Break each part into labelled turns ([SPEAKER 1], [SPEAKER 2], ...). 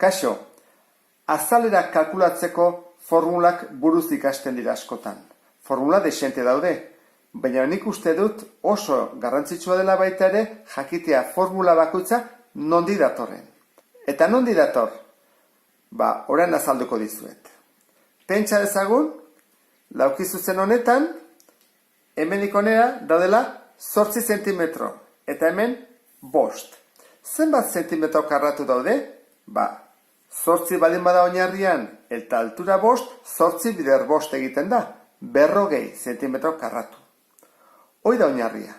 [SPEAKER 1] Kaixo, azalera kalkulatzeko formulak buruz ikasten dira askotan. Formula desente daude, baina nik uste dut oso garrantzitsua dela baita ere jakitea formula bakoitza nondi datorren. Eta nondi dator? Orain azalduko dizuet. Pentsa dezagun, laukizuzen honetan, hemenik honera daudela 8 zentimetro, eta hemen 5. Zenbat zentimetro karratu daude? 8 baldin bada oinarrian, eta altura 5, 8 bider 5 egiten da, 40 zentimetro karratu. Hoi da oinarria.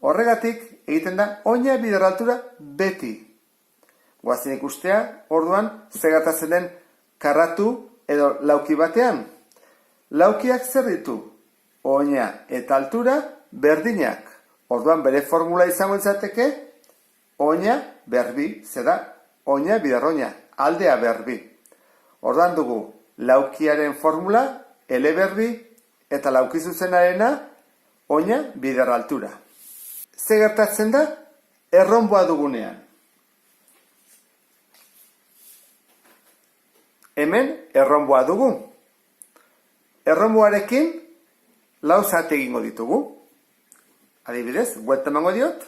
[SPEAKER 1] Horregatik egiten da oina bider altura beti. Guazen ikustea, orduan, zegertatzen den karratu edo lauki batean. Laukiak zer ditu? Oina eta altura berdinak. Orduan bere formula izango izateke, oina berbi, zeda oina bider oina, aldea berbi. Orduan dugu laukiaren formula, ele berbi, eta laukizuzenarena, oina bider altura. Ze gertatzen da? Erronboa dugunean. Hemen erronboa dugu. Erronboarekin lau zati egingo ditugu. Adibidez, buelta emango diot.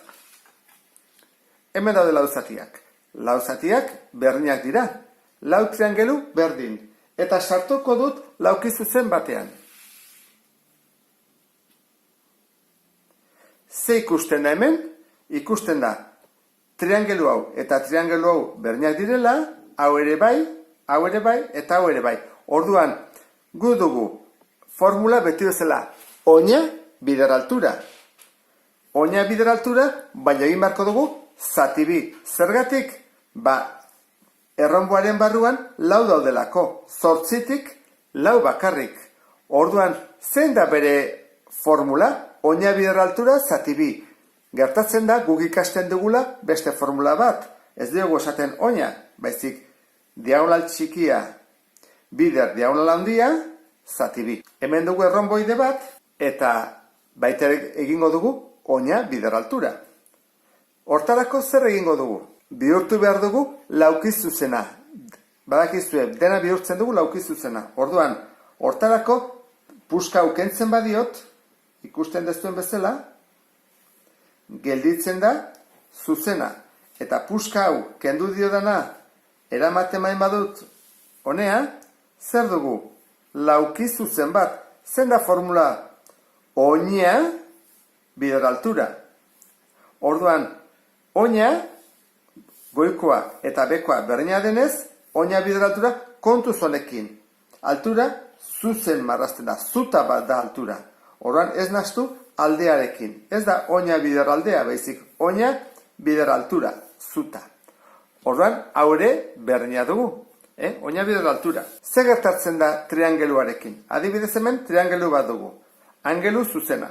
[SPEAKER 1] Hemen daude lau zatiak. Lau zatiak berdinak dira. Lau triangelu berdin. Eta sartuko dut laukizuzen batean. Ze ikusten da hemen? Ikusten da triangelu hau eta triangelu hau berdinak direla, hau ere bai, eta hau ere bai. Orduan, gu dugu formula beti bezala oina bider altura. Oina bider altura, baina egin beharko dugu zati bi. Zergatik? Erronboaren barruan lau daudelako. 8tik lau bakarrik. Orduan, zein da bere formula? Oina bider altura zati bi. Gertatzen da guk ikasten dugula beste formula bat. Ez diogu esaten oina, baizik diagonal txikia bider diagonal handia zati bi. Hemen dugu erronboide bat eta baita egingo dugu oina bider altura. Hortarako zer egingo dugu? Bihurtu behar dugu laukizuzena. Badakizue, dena bihurtzen dugu laukizuzena. Orduan, hortarako puska hau kentzen badiot, ikusten dezuen bezala, gelditzen da zuzena. Eta puska hau kendu diodana eramaten main badut honea, zer dugu? Laukizuzen bat. Zen da formula? Oina bider altura. Orduan, oina goikoa eta bekoa berdina denez, oina bider altura kontuz honekin. Altura zuzen marrazten da, zuta bat da altura. Orduan ez nahastu aldearekin. Ez da oina bider aldea, baizik oina bider altura, zuta. Orduan, hau ere berdina dugu. Oina bider altura. Ze gertatzen da triangeluarekin? Adibidez hemen triangelu bat dugu. Angelu zuzena.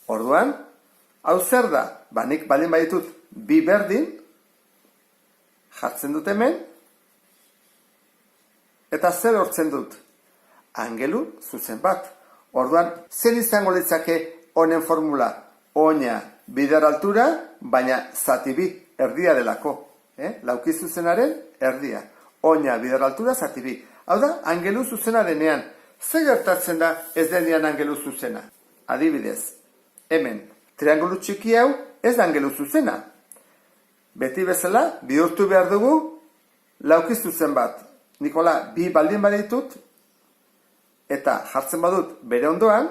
[SPEAKER 1] Orduan, hau zer da? Nik baldin baditut bi berdin, jartzen dut hemen, eta zer hortzen dut? Angelu zuzen bat. Orduan, zer izango litzake honen formula? Oina bider altura, baina zati bi, erdia delako. Laukizuzenaren erdia. Oina bider altura, zati bi. Hau da, angelu zuzena denean. Zer gertatzen da ez denean angelu zuzena? Adibidez, hemen, triangelu txiki hau ez da angelu zuzena. Beti bezala, bihurtu behar dugu laukizuzen bat. Nikola, bi baldin baditut, eta jartzen badut bere ondoan,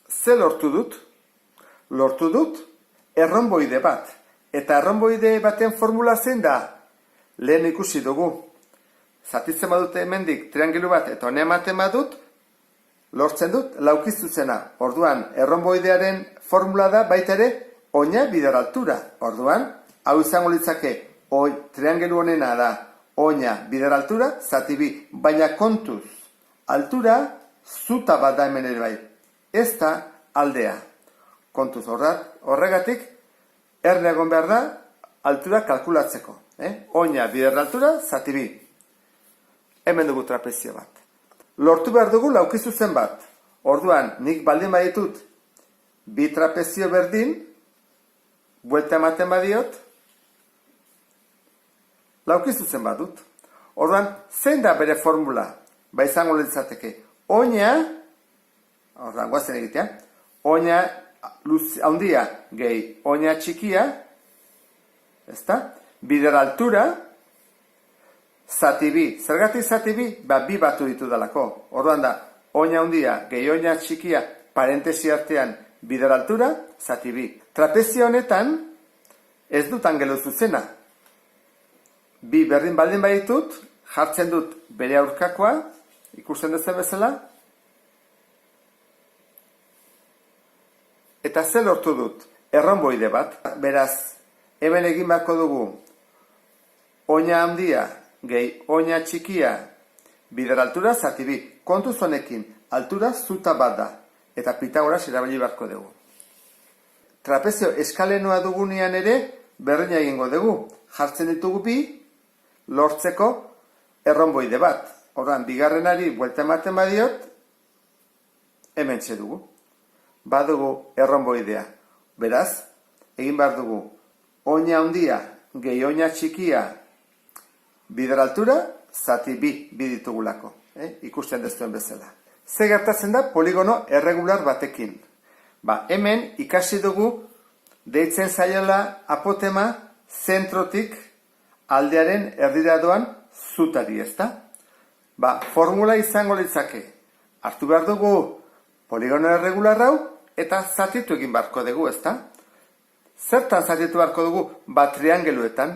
[SPEAKER 1] ze lortu dut? Lortu dut erronboide bat. Eta erronboide baten formula zein da? Lehen ikusi dugu. Zatitzen badut hemendik triangelu bat eta hone ematen badut, lortzen dut laukizuzena. Orduan, erronboidearen formula da baita ere oina bider altura. Orduan, hau izango litzake triangelu honena da oina bider altura, zati bi. Baina kontuz, altura zuta bat da hemen ere bai. Ez da aldea. Kontuz horregatik, erne egon behar da altura kalkulatzeko. Oina bider altura, zati bi. Hemen dugu trapezio bat. Lortu behar dugu laukizuzen bat. Orduan, nik baldin baditut bi trapezio berdin, buelta ematen badiot, lauki zuzen badut. Orduan, zein da bere formula? Ba izango litzateke. Oina, orduan, guazen egitea, oina handia gehi oina txikia, ezta? Bider altura, zati bi. Zergatik zati bi? Ba, bi batu ditu dalako. Orduan da, oina handia gehi oina txikia, parentesi artean bider altura, zati bi. Trapezio honetan, ez dut angelu zuzena. Bi berdin baldin baditut, jartzen dut bere aurkakoa, ikusten duzen bezala, eta ze lortu dut? Erronboide bat. Beraz, hemen egin beharko dugu oina handia gehi oina txikia bider altura zati bi. Kontuz honekin, altura zuta bat da. Eta Pitagoras erabili beharko dugu. Trapezio eskalenoa dugunean ere berdina egingo dugu. Jartzen ditugu bi, lortzeko erronboide bat. Orduan, bigarrenari buelta ematen badiot, hemen dugu. Badugu erronboidea. Beraz, egin behar dugu oina handia gehi oina txikia bider altura zati bi ditugulako. Ikusten dezuen bezala. Ze gertatzen da poligono erregular batekin? Ba, hemen ikasi dugu deitzen zaiola apotema zentrotik aldearen erdira doan zutari, ezta? Ba, formula izango litzake. Hartu behar dugu poligono erregular hau eta zatitu egin beharko dugu, ezta? Zertan zatitu beharko dugu? Ba, triangeluetan.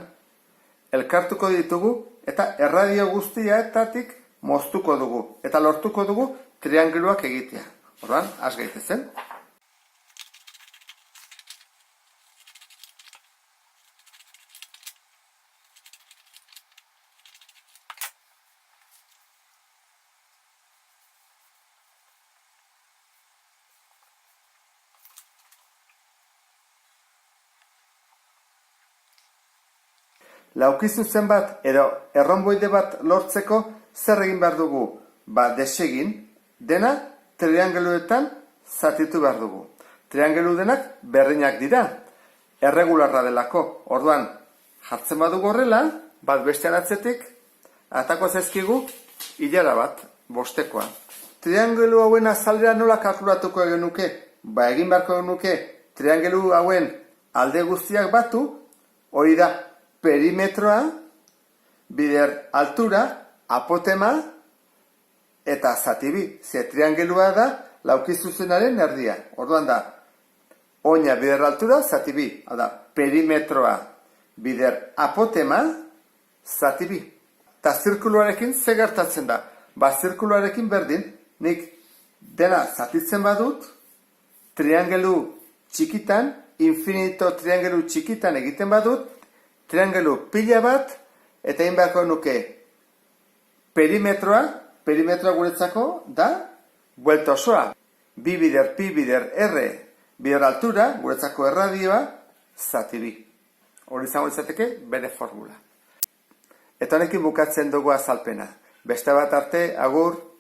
[SPEAKER 1] Elkartuko ditugu eta erradio guztietatik moztuko dugu. Eta lortuko dugu triangeluak egitea. Orduan, has gaitezen. Laukizuzen bat edo erronboide bat lortzeko zer egin behar dugu? Ba, desegin, dena triangeluetan zatitu behar dugu. Triangelu denak berdinak dira, erregularra delako. Orduan, jartzen badugu horrela, bat bestean atzetik, atako zaizkigu hilara bat, bostekoa. Triangelu hauen azalera nola kalkulatuko genuke? Ba, egin beharko genuke triangelu hauen alde guztiak batu, hori da, perimetroa, bider altura, apotema, eta zati bi. Ze triangelua da lauki zuzenaren erdia. Orduan da, oina bider altura, zati bi. Hada, perimetroa, bider apotema, zati bi. Ta zirkuluarekin ze gertatzen da? Ba, zirkuluarekin berdin, nik dena zatitzen badut, triangelu txikitan, infinito triangelu txikitan egiten badut, triangelu pila bat, eta egin beharko nuke perimetroa guretzako da buelta osoa. Bi bider, pi bider, R, bider altura, guretzako erradioa, zati bi. Hori izango izateke bere formula. Eta honekin bukatzen dugu azalpena. Beste bat arte, agur.